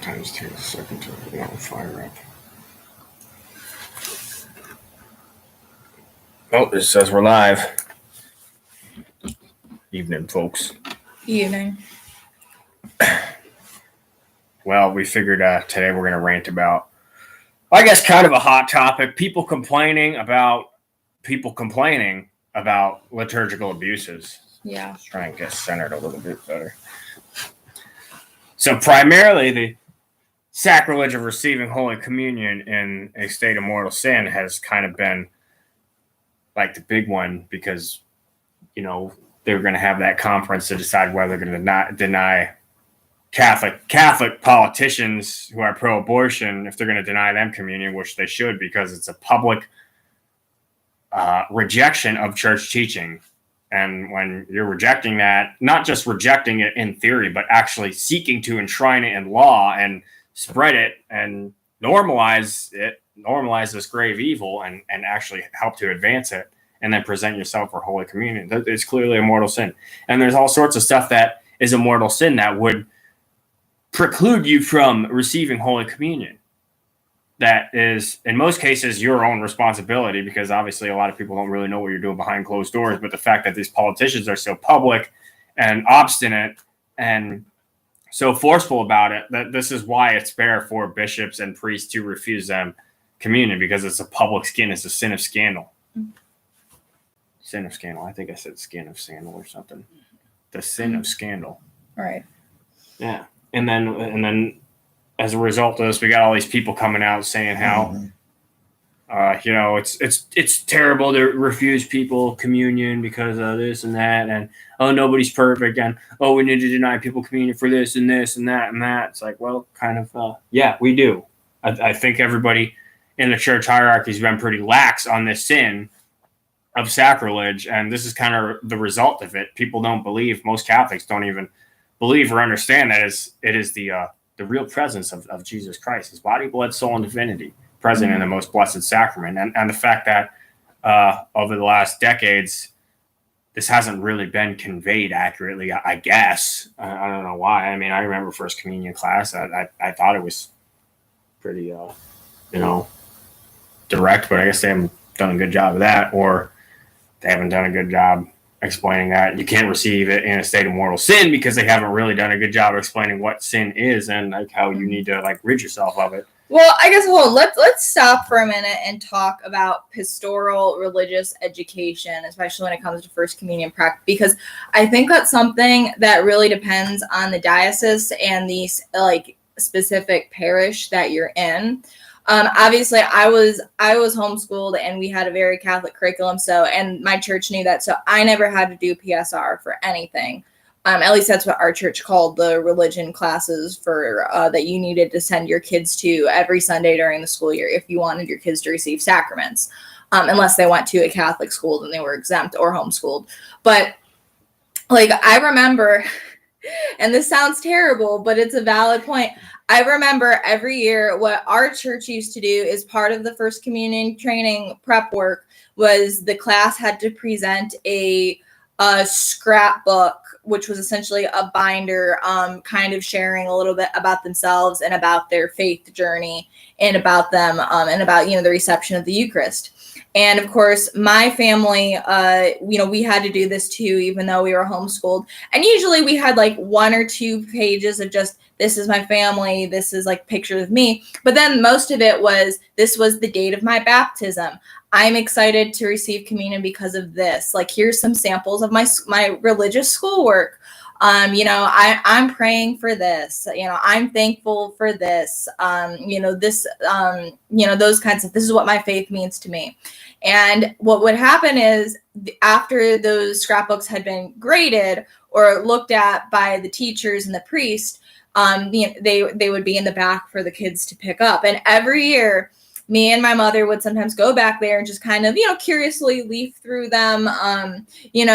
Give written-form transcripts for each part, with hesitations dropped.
sometimes takes a second to fire up. Oh, it says we're live. Evening, folks. Evening. Well, we figured today we're going to rant about, I guess, kind of a hot topic. People complaining about liturgical abuses. Yeah. Let's try and get centered a little bit better. So primarily the sacrilege of receiving Holy Communion in a state of mortal sin has kind of been like the big one because, they were going to have that conference to decide whether they're going to deny Catholic politicians who are pro-abortion, if they're going to deny them communion, which they should, because it's a public rejection of church teaching. And when you're rejecting that, not just rejecting it in theory, but actually seeking to enshrine it in law and spread it and normalize this grave evil and actually help to advance it, and then present yourself for Holy Communion. It's clearly a mortal sin. And there's all sorts of stuff that is a mortal sin that would preclude you from receiving Holy Communion. That is, in most cases, your own responsibility, because obviously a lot of people don't really know what you're doing behind closed doors. But the fact that these politicians are so public and obstinate and so forceful about it, that this is why it's fair for bishops and priests to refuse them communion, because it's a public sin. It's a sin of scandal. Sin of scandal. I think I said skin of sandal or something. The sin of scandal. Right. Yeah. And then as a result of this, we got all these people coming out saying how, it's terrible to refuse people communion because of this and that, and nobody's perfect, and we need to deny people communion for this and this and that and that. It's like, well, kind of, yeah, we do. I think everybody in the church hierarchy has been pretty lax on this sin of sacrilege, and this is kind of the result of it. People don't believe, most Catholics don't even believe or understand that it is the real presence of Jesus Christ, his body, blood, soul, and divinity present in the most blessed sacrament. And the fact that over the last decades, this hasn't really been conveyed accurately, I guess. I don't know why. I mean, I remember First Communion class. I thought it was pretty, direct, but I guess they haven't done a good job of that, or they haven't done a good job explaining that you can't receive it in a state of mortal sin, because they haven't really done a good job explaining what sin is and like how you need to rid yourself of it. Well, I guess let's stop for a minute and talk about pastoral religious education, especially when it comes to First Communion practice, because I think that's something that really depends on the diocese and the specific parish that you're in. Obviously, I was homeschooled, and we had a very Catholic curriculum. And my church knew that, so I never had to do PSR for anything. At least that's what our church called the religion classes for that you needed to send your kids to every Sunday during the school year if you wanted your kids to receive sacraments. Unless they went to a Catholic school, then they were exempt or homeschooled. But I remember, and this sounds terrible, but it's a valid point. I remember every year what our church used to do is part of the First Communion training prep work was the class had to present a scrapbook, which was essentially a binder, kind of sharing a little bit about themselves and about their faith journey and about them and about, the reception of the Eucharist. And of course, my family, we had to do this too, even though we were homeschooled. And usually we had 1 or 2 pages of just, this is my family, this is pictures of me. But then most of it was, this was the date of my baptism. I'm excited to receive communion because of this. Here's some samples of my religious schoolwork. I'm praying for this. I'm thankful for this. This. Those kinds of. This is what my faith means to me. And what would happen is after those scrapbooks had been graded or looked at by the teachers and the priest, they would be in the back for the kids to pick up. And every year, me and my mother would sometimes go back there and just kind of, curiously leaf through them,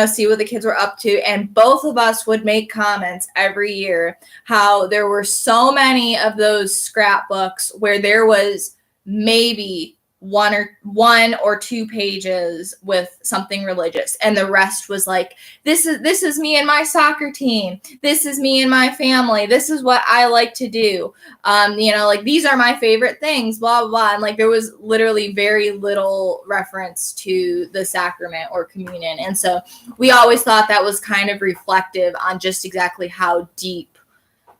see what the kids were up to. And both of us would make comments every year how there were so many of those scrapbooks where there was maybe one or two pages with something religious, and the rest was like, this is me and my soccer team, this is me and my family, this is what I like to do, like these are my favorite things, blah blah blah. And like there was literally very little reference to the sacrament or communion. And so we always thought that was kind of reflective on just exactly how deep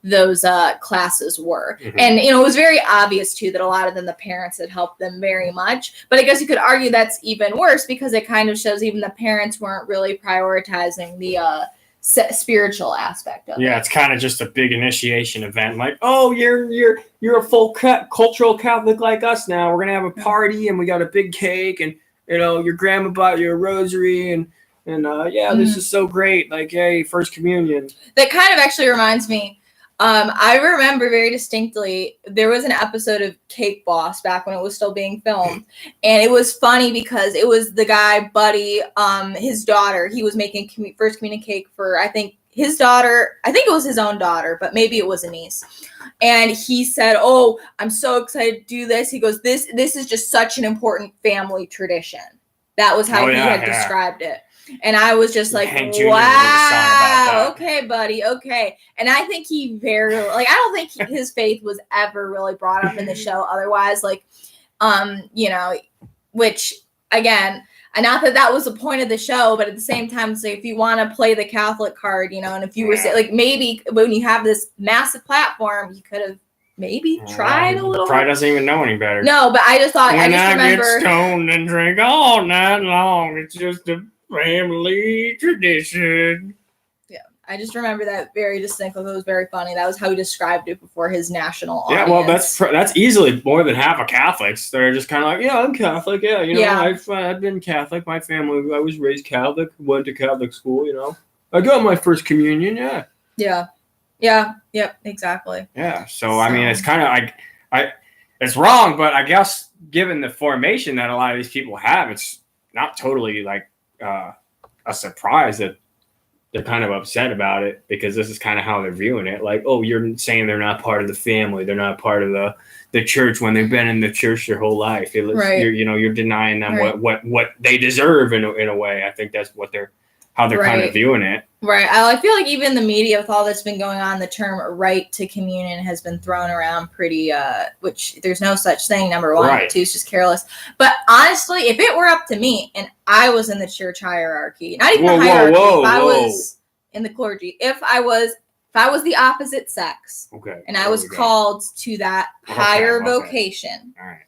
those classes were. Mm-hmm. And it was very obvious too that a lot of them, the parents had helped them very much. But I guess you could argue that's even worse, because it kind of shows even the parents weren't really prioritizing the spiritual aspect of it. Yeah, it's kind of just a big initiation event. Like, oh, you're a full cultural Catholic like us now. We're gonna have a party and we got a big cake, and your grandma bought you a rosary, and this is so great. Like, hey, first communion. That kind of actually reminds me. I remember very distinctly, there was an episode of Cake Boss back when it was still being filmed. And it was funny because it was the guy, Buddy, his daughter. He was making first communion cake for, I think, his daughter. I think it was his own daughter, but maybe it was a niece. And he said, oh, I'm so excited to do this. He goes, this is just such an important family tradition. That was how he had described it. And I was just like, wow, okay, buddy, okay. And I think he I don't think his faith was ever really brought up in the show otherwise, which, again, not that was the point of the show, but at the same time, so if you want to play the Catholic card, and if you were like, maybe when you have this massive platform, you could have maybe tried a little. Probably doesn't even know any better. No, but I just thought, when I get stoned and drink all night long, it's just a family tradition. Yeah, I just remember that very distinctly. It was very funny. That was how he described it before his national audience. Yeah, well, that's easily more than half of Catholics. They're just kind of like, yeah, I'm Catholic. Yeah, I've been Catholic. My family, I was raised Catholic. Went to Catholic school. I got my first communion. Yeah. Yep, exactly. Yeah. So I mean, it's kind of like it's wrong, but I guess given the formation that a lot of these people have, it's not totally like a surprise that they're kind of upset about it, because this is kind of how they're viewing it. Like, oh, you're saying they're not part of the family, they're not part of the church when they've been in the church their whole life. Right. You're denying them what they deserve in a way. I think that's how they're kind of viewing it. Right. I feel like even the media, with all that's been going on, the term right to communion has been thrown around pretty, which there's no such thing, number one. Right. Two, it's just careless. But honestly, if it were up to me and I was in the church hierarchy, not even the hierarchy, if I was in the clergy, if I was the opposite sex, and I was called to that higher vocation. All right.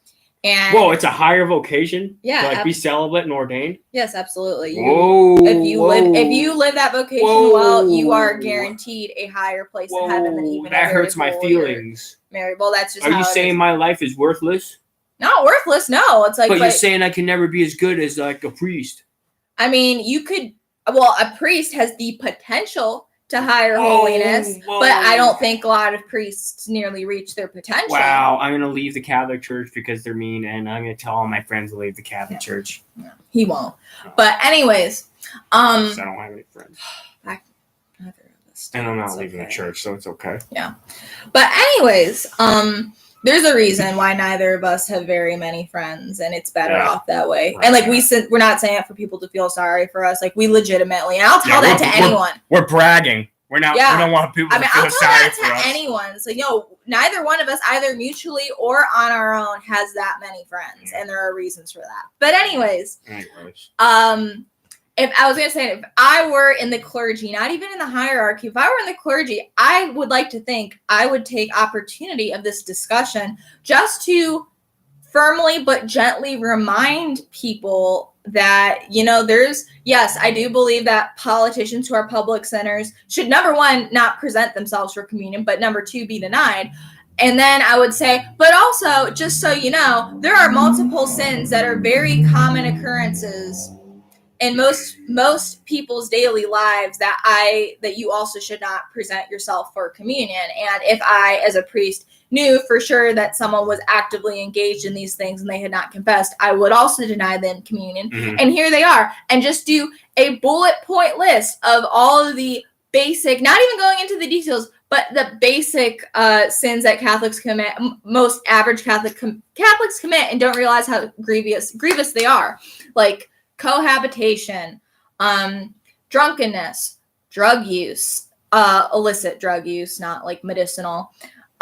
And it's a higher vocation. Yeah, to be celibate and ordained. Yes, absolutely. If you live that vocation well, you are guaranteed a higher place in heaven than even. That hurts my feelings. Married. Well, that's just. Are you saying my life is worthless? Not worthless. No, it's like. But you're saying I can never be as good as like a priest. I mean, you could. Well, a priest has the potential to higher holiness, but I don't think a lot of priests nearly reach their potential. Wow, I'm going to leave the Catholic Church because they're mean, and I'm going to tell all my friends to leave the Catholic Church. No, he won't. No. But anyways, I don't have any friends. And I'm not leaving the church, so it's okay. Yeah. But anyways, there's a reason why neither of us have very many friends, and it's better off that way. Right. And we're not saying it for people to feel sorry for us. Like, we legitimately, and I'll tell that to anyone. We're bragging. We're not. We don't want people to feel sorry for us. I'll tell that to anyone. So neither one of us, either mutually or on our own, has that many friends, and there are reasons for that. But anyways, if I were in the clergy, not even in the hierarchy, if I were in the clergy, I would like to think I would take opportunity of this discussion just to firmly but gently remind people that, I do believe that politicians who are public centers should, number one, not present themselves for communion, but number two, be denied. And then I would say, but also, just so you know, there are multiple sins that are very common occurrences in most people's daily lives that you also should not present yourself for communion. And if I, as a priest, knew for sure that someone was actively engaged in these things and they had not confessed, I would also deny them communion. Mm-hmm. And here they are. And just do a bullet point list of all of the basic, not even going into the details, But the basic sins that Catholics commit, most average Catholics commit and don't realize how grievous they are, like cohabitation, drunkenness, drug use, illicit drug use, not like medicinal.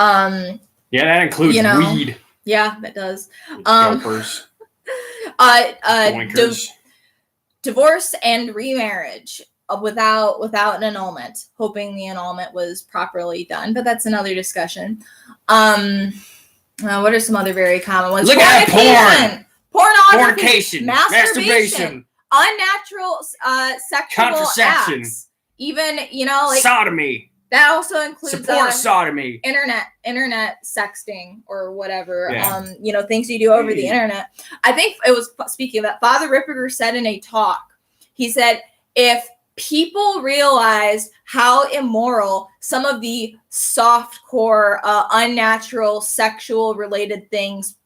Yeah, that includes weed. Yeah, that does. Divorce and remarriage without an annulment, hoping the annulment was properly done, but that's another discussion. What are some other very common ones? Look at porn, pornography, masturbation, unnatural sexual acts, even like sodomy. That also includes support sodomy, internet sexting or whatever. Yeah. Things you do over the internet. I think it was, speaking of that, Father Ripperger said in a talk, he said, if people realized how immoral some of the softcore, unnatural, sexual related things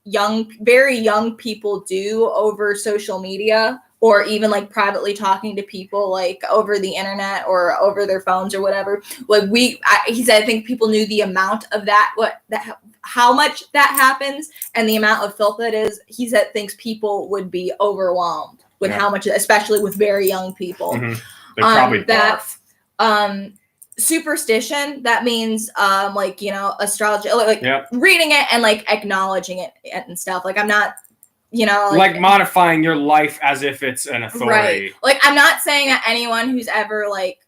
very young people do over social media, or even like privately talking to people like over the internet or over their phones or whatever. Like he said, I think people knew the amount of how much that happens and the amount of filth that is. He said thinks people would be overwhelmed with how much, especially with very young people. Mm-hmm. They probably barf. Superstition, that means astrology, like reading it and like acknowledging it and stuff. Like I'm not, like modifying your life as if it's an authority. Right. Like I'm not saying that anyone who's ever like,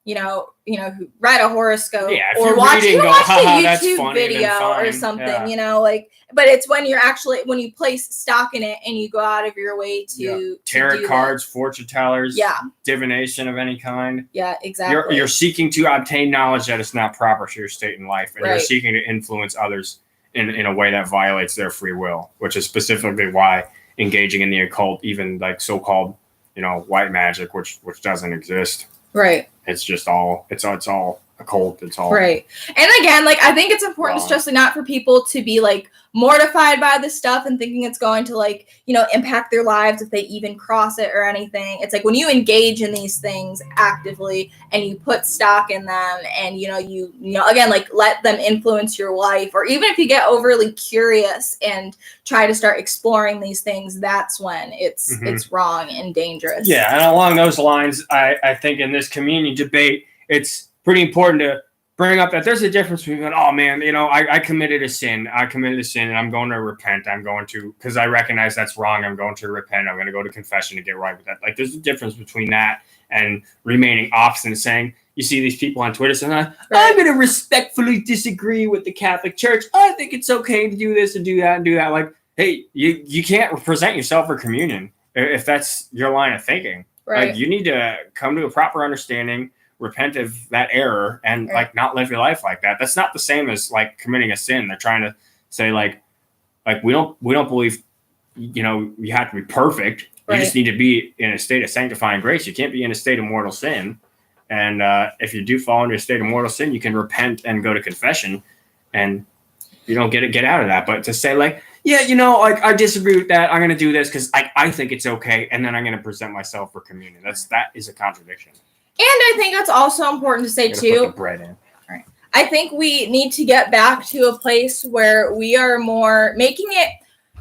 who read a horoscope or watched a YouTube video or something, but it's when you place stock in it and you go out of your way to tarot cards, fortune tellers, divination of any kind. Yeah, exactly. You're seeking to obtain knowledge that is not proper to your state in life, and you're seeking to influence others in a way that violates their free will, which is specifically why engaging in the occult, even like so-called, white magic, which doesn't exist. Right. It's just all occult. It's all right. And again, like I think it's important, especially not for people to be like mortified by this stuff and thinking it's going to like, impact their lives if they even cross it or anything. It's like when you engage in these things actively and you put stock in them and you again, like let them influence your life, or even if you get overly curious and try to start exploring these things, that's when it's wrong and dangerous. Yeah, and along those lines, I think in this communion debate, it's pretty important to bring up that there's a difference between, oh man, I committed a sin. And I'm going to repent. Because I recognize that's wrong. I'm going to repent. I'm going to go to confession to get right with that. Like there's a difference between that and remaining obstinate and saying, you see these people on Twitter saying, I'm going to respectfully disagree with the Catholic Church. I think it's okay to do this and do that and do that. Like, hey, you can't present yourself for communion if that's your line of thinking. Right. Like you need to come to a proper understanding, repent of that error, and like not live your life like that. That's not the same as like committing a sin. They're trying to say like we don't believe you have to be perfect. You just need to be in a state of sanctifying grace. You can't be in a state of mortal sin. And if you do fall into a state of mortal sin, you can repent and go to confession, and you don't get out of that. But to say like, I disagree with that, I'm going to do this because I think it's okay, and then I'm going to present myself for communion. That is a contradiction. And I think that's also important to say too. Put the bread in. Right. I think we need to get back to a place where we are more making it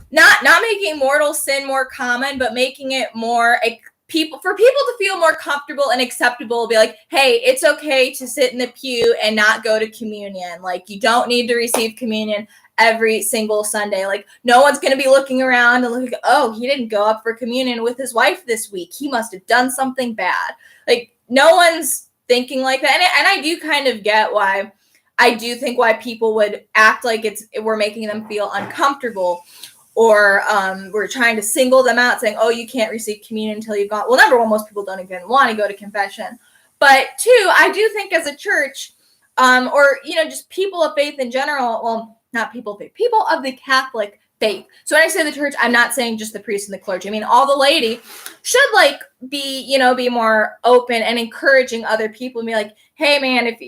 not making mortal sin more common, but making it more for people to feel more comfortable and acceptable. Be like, hey, it's okay to sit in the pew and not go to communion. Like you don't need to receive communion every single Sunday. Like no one's going to be looking around and looking, oh, he didn't go up for communion with his wife this week. He must have done something bad. Like no one's thinking like that. And I do kind of get why. I do think why people would act like we're making them feel uncomfortable, or we're trying to single them out saying, oh, you can't receive communion until you've gone. Well, number one, most people don't even want to go to confession. But two, I do think as a church, or, just people of faith in general, well, not people of faith, people of the Catholic faith. So when I say the church, I'm not saying just the priest and the clergy. I mean, all the laity should be more open and encouraging other people and be like, hey man, if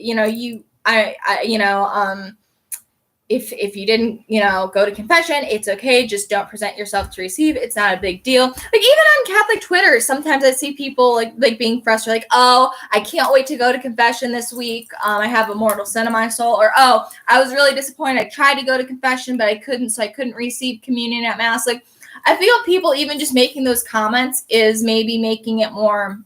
if you didn't, go to confession, it's okay. Just don't present yourself to receive. It's not a big deal. Like even on Catholic Twitter, sometimes I see people like being frustrated, like, oh, I can't wait to go to confession this week. I have a mortal sin in my soul. Or, oh, I was really disappointed. I tried to go to confession, but I couldn't, so I couldn't receive communion at Mass. Like, I feel people even just making those comments is maybe making it more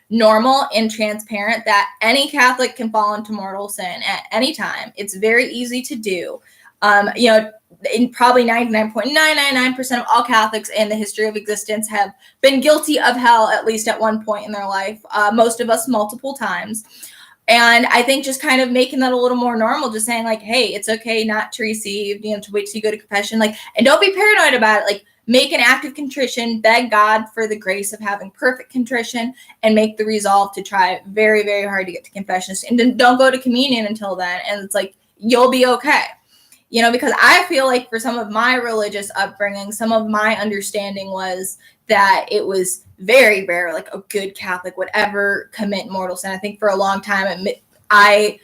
normal and transparent that any Catholic can fall into mortal sin at any time. It's very easy to do. In probably 99.999% of all Catholics in the history of existence have been guilty of hell at least at one point in their life. Most of us multiple times. And I think just kind of making that a little more normal, just saying like, hey, it's okay not to receive, to wait till you go to confession. Like, and don't be paranoid about it. Like, make an act of contrition, beg God for the grace of having perfect contrition, and make the resolve to try very, very hard to get to confession. And then don't go to communion until then. And it's like, you'll be okay. Because I feel like for some of my religious upbringing, some of my understanding was that it was very rare, like a good Catholic would ever commit mortal sin. I think for a long time, I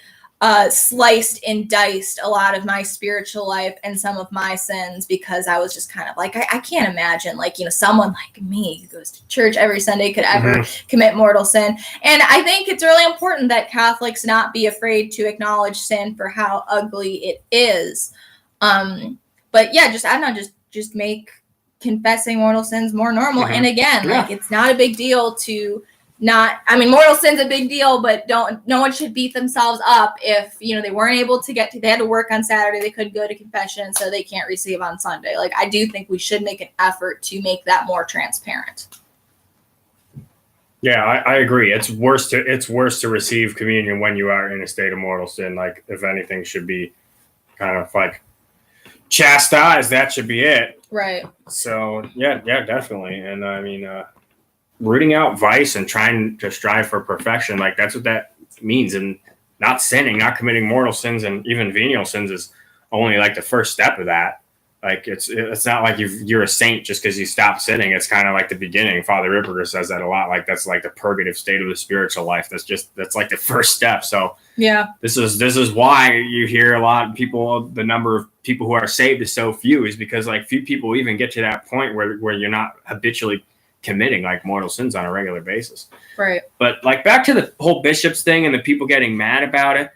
sliced and diced a lot of my spiritual life and some of my sins because I was just kind of like, I can't imagine someone like me who goes to church every Sunday could ever commit mortal sin. And I think it's really important that Catholics not be afraid to acknowledge sin for how ugly it is. But yeah, just make confessing mortal sins more normal. And again, it's not a big deal to mortal sin's a big deal, but no one should beat themselves up if, they weren't able to they had to work on Saturday, they couldn't go to confession, so they can't receive on Sunday. Like, I do think we should make an effort to make that more transparent. Yeah, I agree. It's worse to receive communion when you are in a state of mortal sin. Like, if anything should be kind of like chastised, that should be it. Right. So yeah, definitely. And rooting out vice and trying to strive for perfection, like that's what that means. And not sinning, not committing mortal sins and even venial sins is only like the first step of that. Like it's not like you're a saint just because you stop sinning. It's kind of like the beginning. Father Ripperger says that a lot. Like that's like the purgative state of the spiritual life. That's like the first step. So yeah, this is why you hear a lot of people. The number of people who are saved is so few, is because like few people even get to that point where you're not habitually committing like mortal sins on a regular basis. Right. But like back to the whole bishops thing and the people getting mad about it.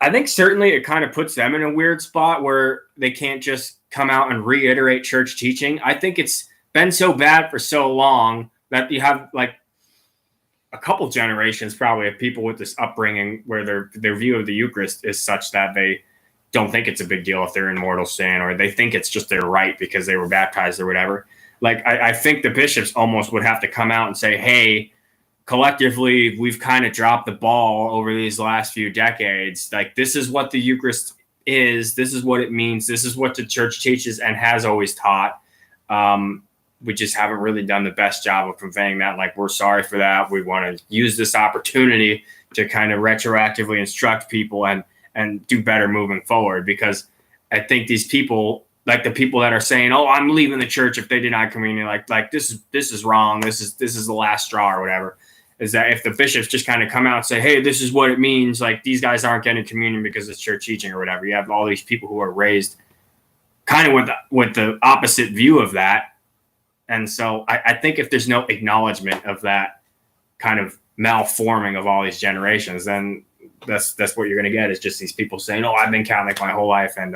I think certainly it kind of puts them in a weird spot where they can't just come out and reiterate church teaching. I think it's been so bad for so long that you have like a couple generations probably of people with this upbringing where their view of the Eucharist is such that they don't think it's a big deal if they're in mortal sin, or they think it's just their right because they were baptized or whatever. Like, I think the bishops almost would have to come out and say, hey, collectively, we've kind of dropped the ball over these last few decades. Like, this is what the Eucharist is. This is what it means. This is what the church teaches and has always taught. We just haven't really done the best job of conveying that. Like, we're sorry for that. We want to use this opportunity to kind of retroactively instruct people and do better moving forward. Because I think these people, like the people that are saying, "Oh, I'm leaving the church if they deny communion," like this is wrong. This is the last straw or whatever. Is that if the bishops just kind of come out and say, "Hey, this is what it means," like these guys aren't getting communion because it's church teaching or whatever. You have all these people who are raised kind of with the opposite view of that, and so I think if there's no acknowledgement of that kind of malforming of all these generations, then that's what you're going to get, is just these people saying, "Oh, I've been Catholic my whole life," and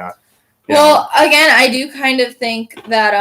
well, again, I do kind of think that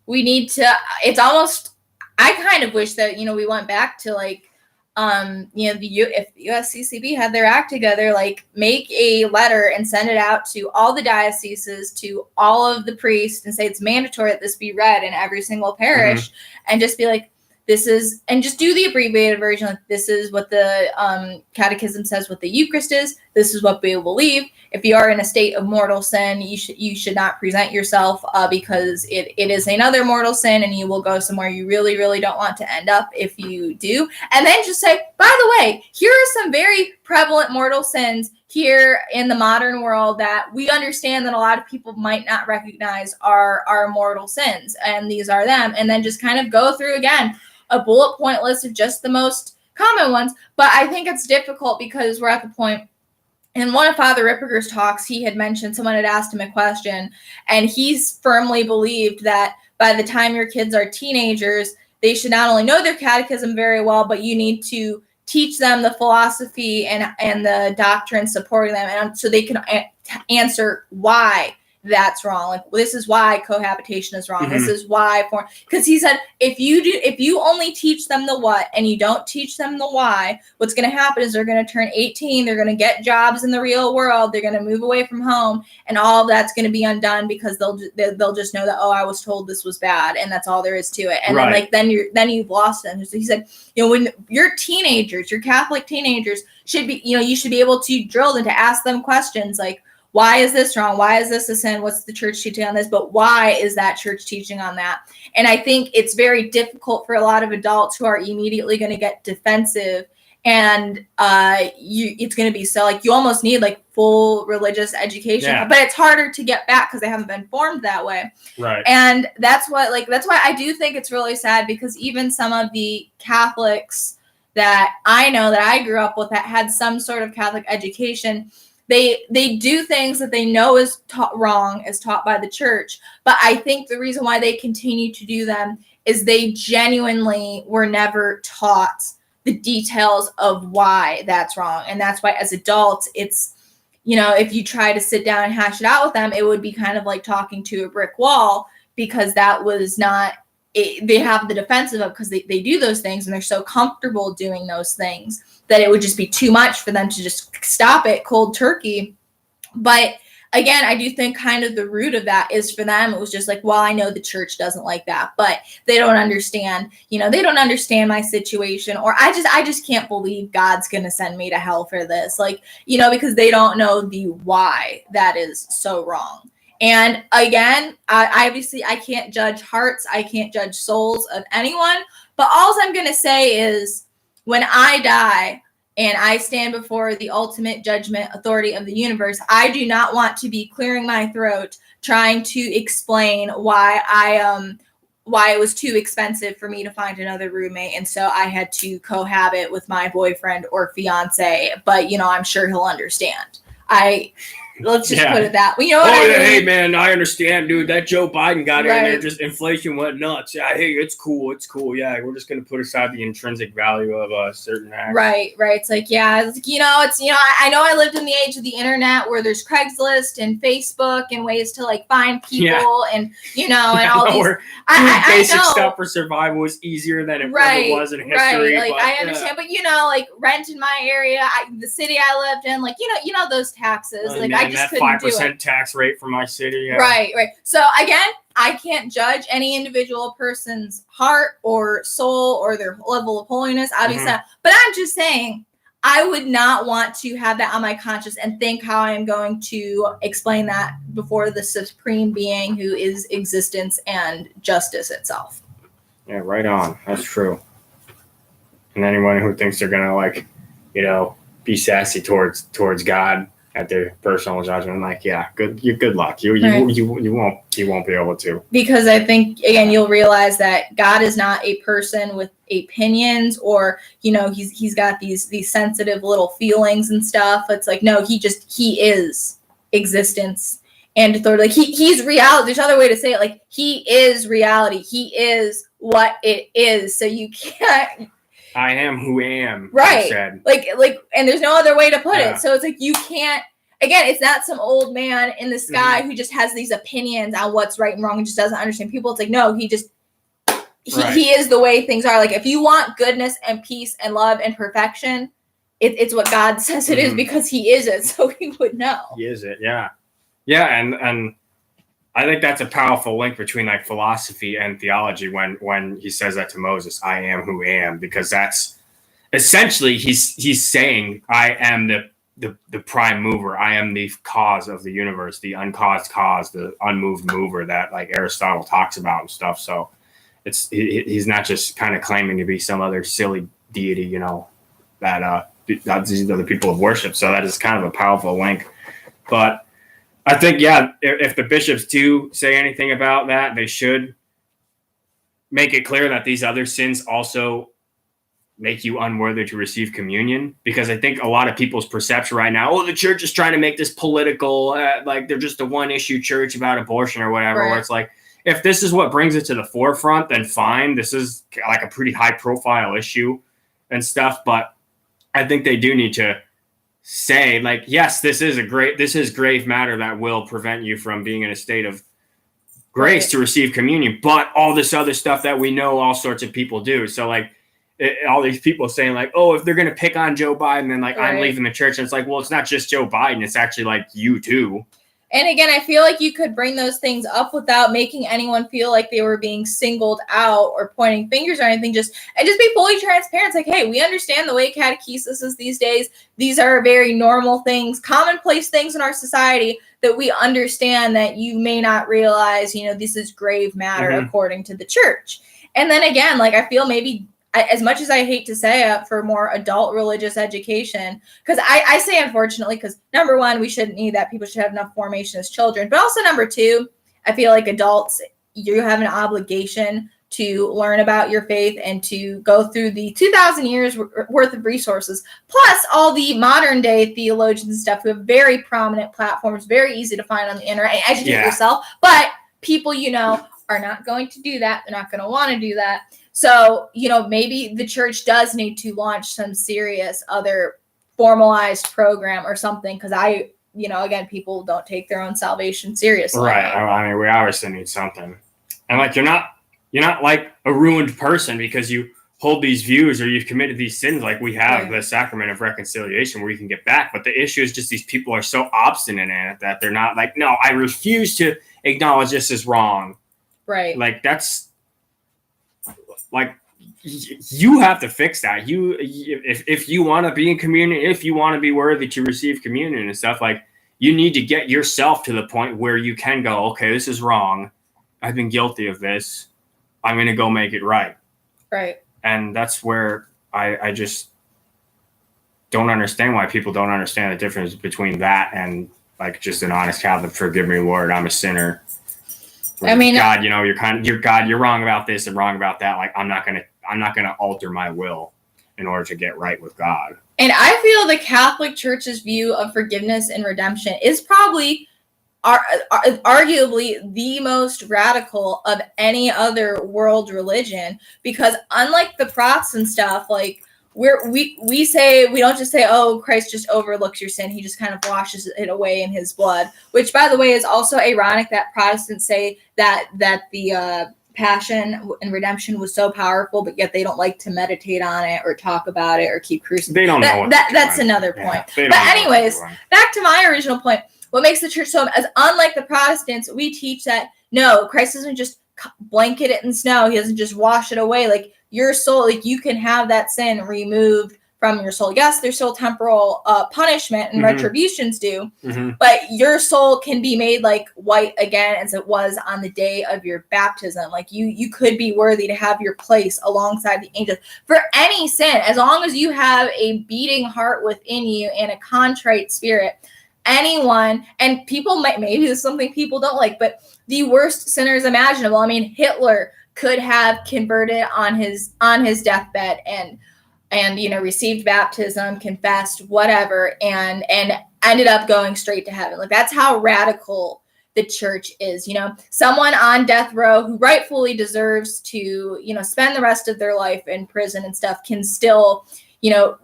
we need to. It's almost. I kind of wish that we went back to like if the USCCB had their act together, like make a letter and send it out to all the dioceses, to all of the priests, and say it's mandatory that this be read in every single parish, and just be like, this is, and just do the abbreviated version. Like, this is what the catechism says what the Eucharist is. This is what we believe. If you are in a state of mortal sin, you should not present yourself because it is another mortal sin, and you will go somewhere you really, really don't want to end up if you do. And then just say, by the way, here are some very prevalent mortal sins here in the modern world that we understand that a lot of people might not recognize are mortal sins, and these are them. And then just kind of go through again a bullet point list of just the most common ones. But I think it's difficult because we're at the point in one of Father Ripperger's talks, he had mentioned someone had asked him a question, and he's firmly believed that by the time your kids are teenagers, they should not only know their catechism very well, but you need to teach them the philosophy and the doctrine supporting them, and so they can answer why that's wrong. Like, this is why cohabitation is wrong. Mm-hmm. This is why, because he said, if you only teach them the what and you don't teach them the why, what's going to happen is they're going to turn 18. They're going to get jobs in the real world. They're going to move away from home, and all of that's going to be undone because they'll just know that, oh, I was told this was bad, and that's all there is to it. And right. then you've lost them. So he said, when your teenagers, your Catholic teenagers should be, you should be able to drill them to ask them questions like, why is this wrong? Why is this a sin? What's the church teaching on this? But why is that church teaching on that? And I think it's very difficult for a lot of adults who are immediately going to get defensive, and it's going to be so like you almost need like full religious education, but it's harder to get back because they haven't been formed that way. Right. And that's why I do think it's really sad, because even some of the Catholics that I know that I grew up with that had some sort of Catholic education, they do things that they know is taught wrong, as taught by the church. But I think the reason why they continue to do them is they genuinely were never taught the details of why that's wrong. And that's why as adults, it's, if you try to sit down and hash it out with them, it would be kind of like talking to a brick wall, because that was not, they have the defensive of, because they do those things and they're so comfortable doing those things that it would just be too much for them to just stop it cold turkey. But again, I do think kind of the root of that is, for them, it was just like, well, I know the church doesn't like that, but they don't understand, they don't understand my situation, or I just can't believe God's going to send me to hell for this. Like, because they don't know the why that is so wrong. And again, I can't judge hearts. I can't judge souls of anyone, but all I'm going to say is, when I die and I stand before the ultimate judgment authority of the universe, I do not want to be clearing my throat trying to explain why it was too expensive for me to find another roommate, and so I had to cohabit with my boyfriend or fiance. But I'm sure he'll understand. Let's just put it that way. What I mean? Hey, man, I understand, dude. That Joe Biden got in there, just inflation went nuts. Yeah, hey, it's cool. Yeah, we're just going to put aside the intrinsic value of a certain act. Right. It's like, I know I lived in the age of the internet where there's Craigslist and Facebook and ways to like find people and, and all these. Basic stuff for survival was easier than it ever was in history. Right. Like, I understand, but like rent in my area, the city I lived in, like, those taxes, like, I just couldn't do it. That 5% tax rate for my city. Yeah. Right. So again, I can't judge any individual person's heart or soul or their level of holiness, obviously. But I'm just saying, I would not want to have that on my conscience and think how I'm going to explain that before the supreme being who is existence and justice itself. Yeah, right on. That's true. And anyone who thinks they're gonna be sassy towards God at their personal judgment, like, good luck. You won't be able to. Because I think, again, you'll realize that God is not a person with opinions, or he's got these sensitive little feelings and stuff. It's like, no, he is existence and authority. Like, he's reality. There's another way to say it. Like, he is reality. He is what it is. So you can't. I am who am. Right. Like, and there's no other way to put it. So it's like, you can't, again, it's not some old man in the sky who just has these opinions on what's right and wrong and just doesn't understand people. It's like, no, he is the way things are. Like, if you want goodness and peace and love and perfection, it's what God says it is, because he is it. So he would know. He is it. Yeah. Yeah. And I think that's a powerful link between like philosophy and theology when he says that to Moses, I am who I am, because that's essentially he's saying, I am the prime mover. I am the cause of the universe, the uncaused cause, the unmoved mover that like Aristotle talks about and stuff. So he's not just kind of claiming to be some other silly deity, that these other people have worshipped. So that is kind of a powerful link. But I think, if the bishops do say anything about that, they should make it clear that these other sins also make you unworthy to receive communion, because I think a lot of people's perception right now, the church is trying to make this political, like they're just a one issue church about abortion or whatever, Right. where it's like, if this is what brings it to the forefront, then fine. This is like a pretty high profile issue and stuff. But I think they do need to say, like, yes, this is grave matter that will prevent you from being in a state of grace Right. to receive communion, but all this other stuff that we know all sorts of people do. So like all these people saying like, oh, if they're going to pick on Joe Biden, then like I'm leaving the church. And it's like, well, it's not just Joe Biden. It's actually like you too. And again, I feel like you could bring those things up without making anyone feel like they were being singled out or pointing fingers or anything. Just be fully transparent. It's like, hey, we understand the way catechesis is these days. These are very normal things, commonplace things in our society that we understand that you may not realize, this is grave matter according to the church. And then again, like I feel maybe, as much as I hate to say it, for more adult religious education, because I say unfortunately, because number one, we shouldn't need that. People should have enough formation as children. But also number two, I feel like adults, you have an obligation to learn about your faith and to go through the 2,000 years worth of resources, plus all the modern day theologians and stuff who have very prominent platforms, very easy to find on the internet, and educate yourself. But people, are not going to do that. They're not going to want to do that. So, maybe the church does need to launch some serious other formalized program or something, because again, people don't take their own salvation seriously. Right. I mean, we obviously need something. And like, you're not like a ruined person because you hold these views or you've committed these sins. Like we have the sacrament of reconciliation where you can get back. But the issue is just these people are so obstinate in it that they're not like, no, I refuse to acknowledge this is wrong. Right. Like that's, like you have to fix that. If you want to be in communion, if you want to be worthy to receive communion and stuff, like you need to get yourself to the point where you can go, okay, this is wrong. I've been guilty of this. I'm going to go make it right. Right. And that's where I just don't understand why people don't understand the difference between that and like just an honest Catholic, forgive me, Lord, I'm a sinner. I mean, God, you're wrong about this and wrong about that. Like, I'm not gonna alter my will in order to get right with God. And I feel the Catholic Church's view of forgiveness and redemption is probably arguably the most radical of any other world religion, because unlike the Protestant stuff, like we say, we don't just say, oh, Christ just overlooks your sin. He just kind of washes it away in his blood, which, by the way, is also ironic that Protestants say that the passion and redemption was so powerful, but yet they don't like to meditate on it or talk about it or keep crucifying. They don't know that's another point. But anyways, back to my original point. What makes the church so, as unlike the Protestants, we teach that, no, Christ doesn't just blanket it in snow. He doesn't just wash it away. Like, your soul, like you can have that sin removed from your soul. Yes, there's still temporal punishment and retributions due, but your soul can be made like white again as it was on the day of your baptism. Like you could be worthy to have your place alongside the angels for any sin, as long as you have a beating heart within you and a contrite spirit. Anyone, and people might, maybe this is something people don't like, but the worst sinners imaginable. I mean, Hitler could have converted on his deathbed and received baptism, confessed, whatever, and ended up going straight to heaven. Like, that's how radical the church is. Someone on death row who rightfully deserves to spend the rest of their life in prison and stuff can still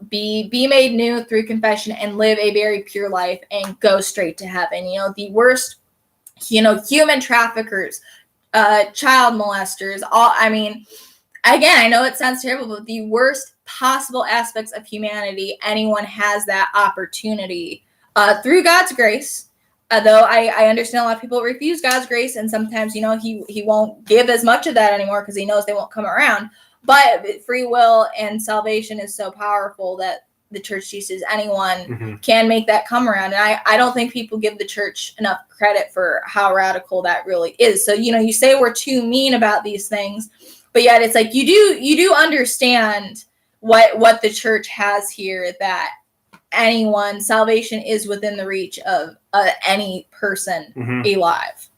be made new through confession and live a very pure life and go straight to heaven. The worst human traffickers, child molesters, again, I know it sounds terrible, but the worst possible aspects of humanity, anyone has that opportunity through God's grace. Though I understand a lot of people refuse God's grace, and sometimes, he won't give as much of that anymore because he knows they won't come around. But free will and salvation is so powerful that the church teaches anyone can make that come around. And I don't think people give the church enough credit for how radical that really is. So, you say we're too mean about these things, but yet it's like you do understand what the church has here, that salvation is within the reach of any person alive.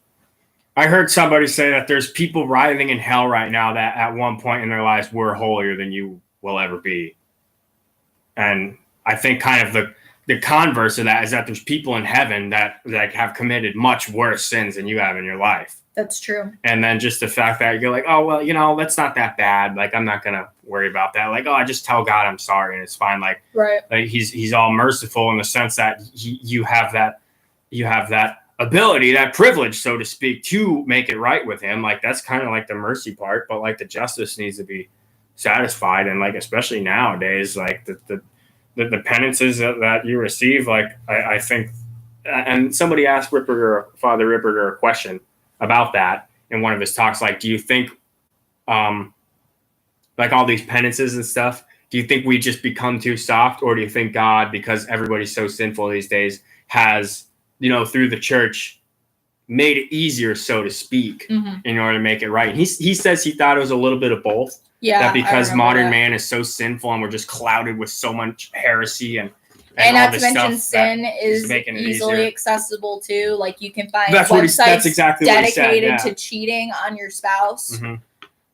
I heard somebody say that there's people writhing in hell right now that at one point in their lives were holier than you will ever be. And I think kind of the converse of that is that there's people in heaven that have committed much worse sins than you have in your life. That's true. And then just the fact that you're like, oh, well, you know, that's not that bad. Like, I'm not going to worry about that. Like, oh, I just tell God I'm sorry and it's fine. Like, right. Like he's all merciful in the sense that you have that ability, that privilege, so to speak, to make it right with him. Like, that's kind of like the mercy part, but like the justice needs to be satisfied. And like, especially nowadays, like the penances that you receive, like I think, and somebody asked Father Ripperger a question about that in one of his talks. Like, do you think, like all these penances and stuff, do you think we just become too soft, or do you think God, because everybody's so sinful these days, has, you know, through the church made it easier, so to speak, in order to make it right? He says he thought it was a little bit of both. Yeah, that because modern man is so sinful and we're just clouded with so much heresy and not to mention sin is easily accessible too. Like, you can find websites exactly dedicated to cheating on your spouse.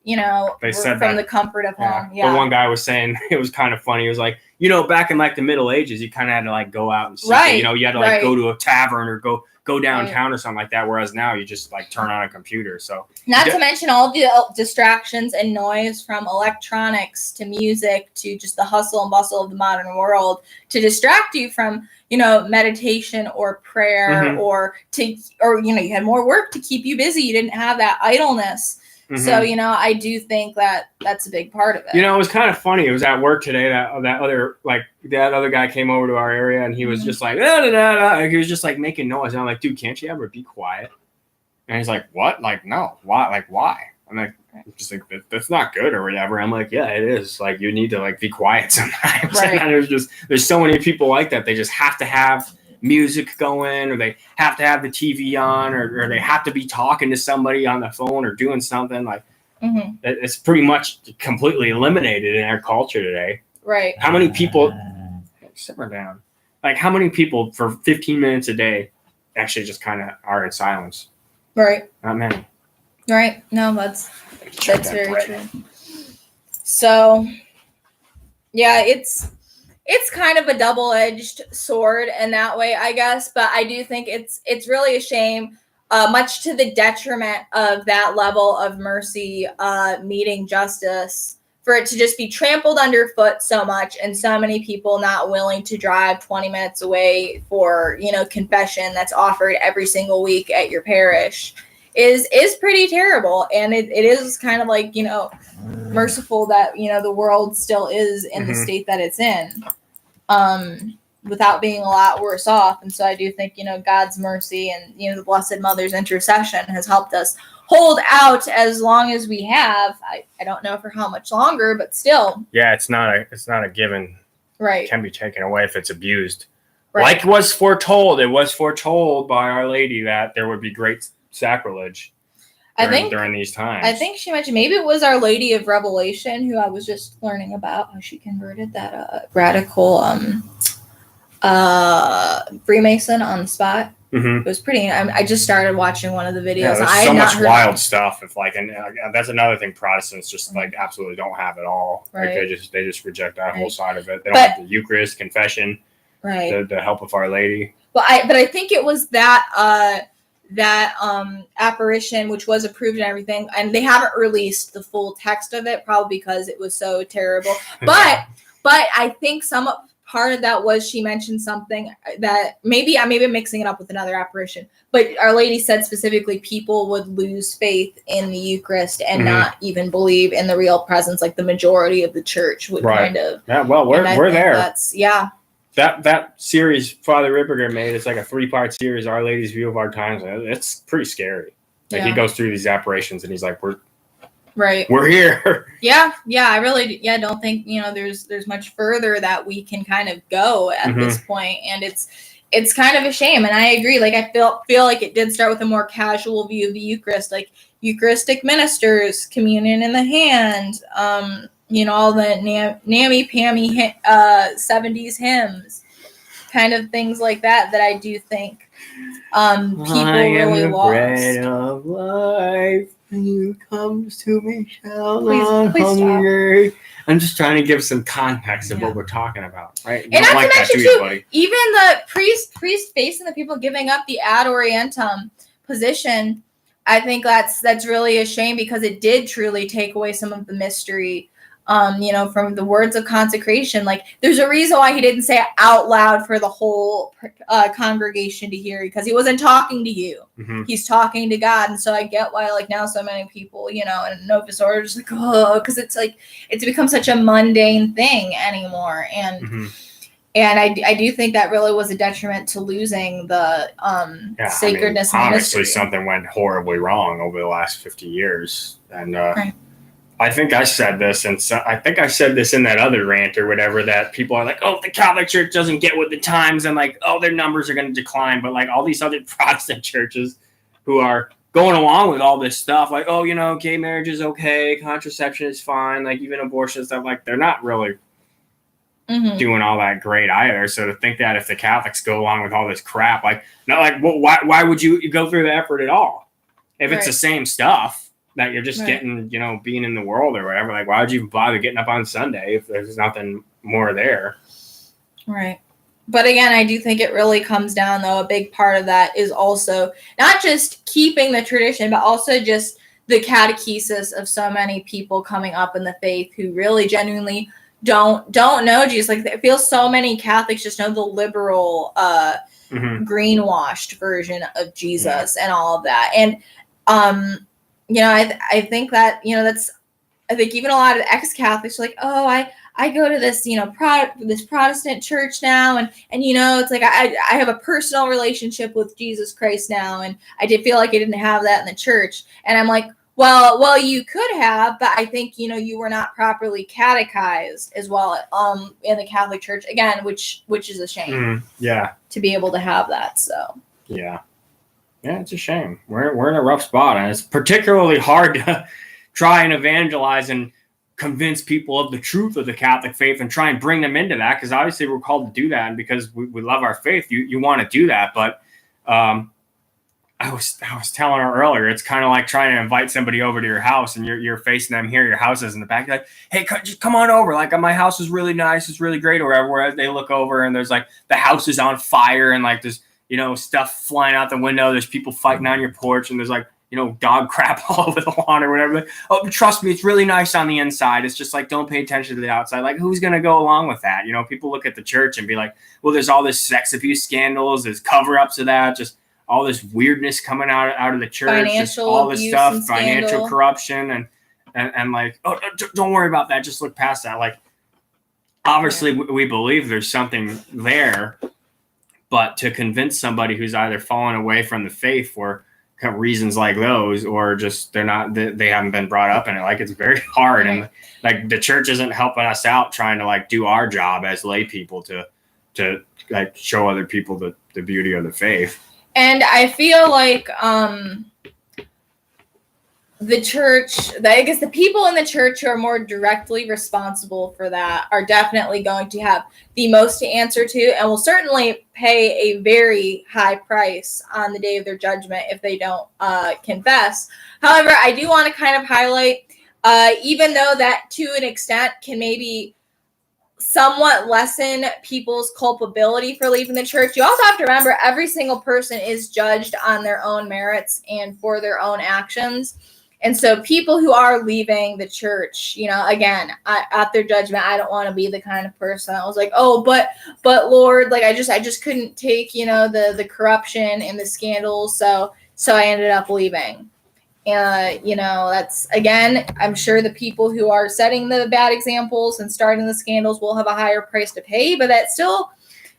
You know, they said from the comfort of home. Yeah. The one guy was saying, it was kind of funny. He was like, you know, back in like the Middle Ages, you kind of had to like go out and seek it. You know, you had to like go to a tavern or go downtown or something like that. Whereas now you just like turn on a computer. So not to mention all the distractions and noise from electronics to music to just the hustle and bustle of the modern world to distract you from, you know, meditation or prayer or you know, you had more work to keep you busy. You didn't have that idleness. So, you know, I do think that that's a big part of it. You know, it was kind of funny. It was at work today that other guy came over to our area and he was just like, he was just like making noise. And I'm like, dude, can't you ever be quiet? And he's like, what? Like, no. Why? Like, why? I'm like, just like, that's not good or whatever. I'm like, yeah, it is. Like, you need to like be quiet sometimes. Right. And there's so many people like that. They just have to have music going, or they have to have the TV on, or they have to be talking to somebody on the phone or doing something. Like, it's pretty much completely eliminated in our culture today. Right. How many people, simmer down, like how many people for 15 minutes a day actually just kind of are in silence? Right. Not many. Right. No, that's very true. So yeah, it's kind of a double-edged sword in that way, I guess. But I do think it's really a shame, much to the detriment of that level of mercy meeting justice, for it to just be trampled underfoot so much, and so many people not willing to drive 20 minutes away for, you know, confession that's offered every single week at your parish is pretty terrible. And it is kind of like, you know, merciful that, you know, the world still is in the state that it's in, without being a lot worse off. And so I do think, you know, God's mercy and, you know, the Blessed Mother's intercession has helped us hold out as long as we have. I don't know for how much longer, but still. Yeah, it's not a given. Right. It can be taken away if it's abused. Right. Like was foretold. It was foretold by Our Lady that there would be great sacrilege during these times. I think she mentioned, maybe it was Our Lady of Revelation, who I was just learning about, how she converted that radical Freemason on the spot. It was pretty. I just started watching one of the videos. Yeah, there's so much wild stuff. If like, and that's another thing Protestants just like absolutely don't have at all. Right. Like they just reject that whole side of it. They don't have the Eucharist, confession, the help of Our Lady. But I think it was that apparition, which was approved and everything, and they haven't released the full text of it, probably because it was so terrible. But I think part of that was she mentioned something that maybe I'm mixing it up with another apparition, but Our Lady said specifically people would lose faith in the Eucharist and not even believe in the real presence, like the majority of the church would kind of. Yeah, well, we're there. That's That series Father Ripperger made, it's like a 3-part series, Our Lady's View of Our Times. It's pretty scary. Like he goes through these apparitions and he's like, we're here. Yeah. I really don't think, you know, there's much further that we can kind of go at this point. And it's kind of a shame. And I agree. Like, I feel like it did start with a more casual view of the Eucharist, like Eucharistic ministers, communion in the hand, you know, all the nammy-pammy 70s hymns, kind of things like that I do think people really lost. Bread of life. Who comes to me shall Please not stop. hunger. I'm just trying to give some context of what we're talking about, right? And not to mention too, buddy. even the priest facing the people giving up the ad orientem position, I think that's really a shame, because it did truly take away some of the mystery, from the words of consecration. Like, there's a reason why he didn't say it out loud for the whole congregation to hear, because he wasn't talking to you. Mm-hmm. He's talking to God. And so I get why, like, now so many people, in Novus Order are just like, oh, because it's like, it's become such a mundane thing anymore. And mm-hmm. And I do think that really was a detriment to losing the sacredness and honestly, mystery. something went horribly wrong over the last 50 years. And right. I think I said this, and I think I said this in that other rant or whatever, that people are like, oh, the Catholic Church doesn't get with the times, and like, oh, their numbers are going to decline. But like all these other Protestant churches who are going along with all this stuff, like, oh, gay marriage is okay, contraception is fine, like even abortion stuff, like they're not really doing all that great either. So to think that if the Catholics go along with all this crap, like, not like, well, why would you go through the effort at all? If it's the same stuff that you're just getting, being in the world or whatever, like, why would you bother getting up on Sunday if there's nothing more there? Right. But again, I do think it really comes down, though, a big part of that is also not just keeping the tradition, but also just the catechesis of so many people coming up in the faith who really genuinely don't know Jesus. Like, I feel so many Catholics just know the liberal, greenwashed version of Jesus and all of that. And, I think that, I think even a lot of ex-Catholics are like, oh, I go to this, this Protestant church now. And it's like, I have a personal relationship with Jesus Christ now. And I did feel like I didn't have that in the church. And I'm like, well, you could have, but I think, you were not properly catechized as well, in the Catholic Church, again, which is a shame. To be able to have that. So. Yeah, it's a shame. We're in a rough spot, and it's particularly hard to try and evangelize and convince people of the truth of the Catholic faith and try and bring them into that, because obviously we're called to do that, and because we love our faith, you want to do that. But I was telling her earlier, it's kind of like trying to invite somebody over to your house, and you're facing them here, your house is in the back. You're like, hey, just come on over. Like, my house is really nice, it's really great, or whatever. Whereas they look over and there's like the house is on fire, and like there's stuff flying out the window. There's people fighting on your porch, and there's like dog crap all over the lawn or whatever. Like, oh, trust me, it's really nice on the inside. It's just like, don't pay attention to the outside. Like, who's gonna go along with that? People look at the church and be like, well, there's all this sex abuse scandals, there's cover-ups of that, just all this weirdness coming out of the church, financial all this stuff, financial scandal. Corruption, and like, oh, don't worry about that. Just look past that. Like, obviously, we believe there's something there, but to convince somebody who's either fallen away from the faith for reasons like those, or just they haven't been brought up in it, like, it's very hard. And like the church isn't helping us out trying to like do our job as lay people to like show other people the beauty of the faith. And I feel like the church, I guess the people in the church who are more directly responsible for that are definitely going to have the most to answer to, and will certainly pay a very high price on the day of their judgment if they don't confess. However, I do want to kind of highlight, even though that to an extent can maybe somewhat lessen people's culpability for leaving the church, you also have to remember every single person is judged on their own merits and for their own actions. And so people who are leaving the church, again, at their judgment, I don't want to be the kind of person that was like, oh, but Lord, like, I just couldn't take, the corruption and the scandals. So I ended up leaving. That's, again, I'm sure the people who are setting the bad examples and starting the scandals will have a higher price to pay, but that still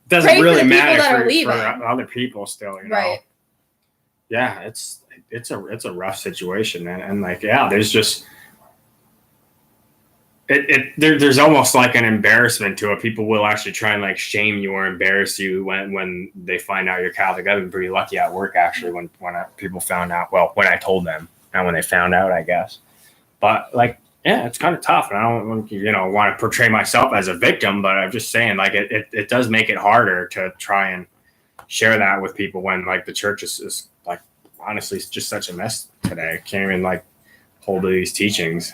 doesn't really matter for other people still, Right. Yeah, it's a rough situation, and like, there's just there's almost like an embarrassment to it. People will actually try and like shame you or embarrass you when they find out you're Catholic. I've been pretty lucky at work actually when people found out. Well, when I told them, and when they found out, I guess. But like, it's kind of tough, and I don't want to portray myself as a victim, but I'm just saying, like, it does make it harder to try and share that with people when like the church is like, honestly, it's just such a mess today. I can't even like hold of these teachings.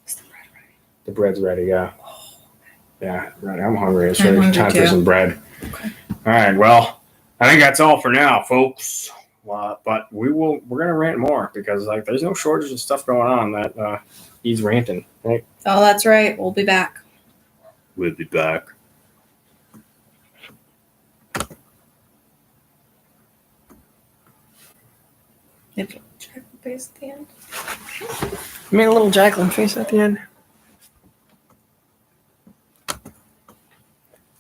Is the bread ready? The bread's ready, yeah. Yeah, right. I'm hungry. It's I'm ready. hungry Time too. for some bread. Okay. All right. Well, I think that's all for now, folks. But we're gonna rant more because like there's no shortage of stuff going on that he's ranting. Right? Oh, that's right. We'll be back. We'll be back. Jacqueline face at the end. I made a little Jacqueline face at the end.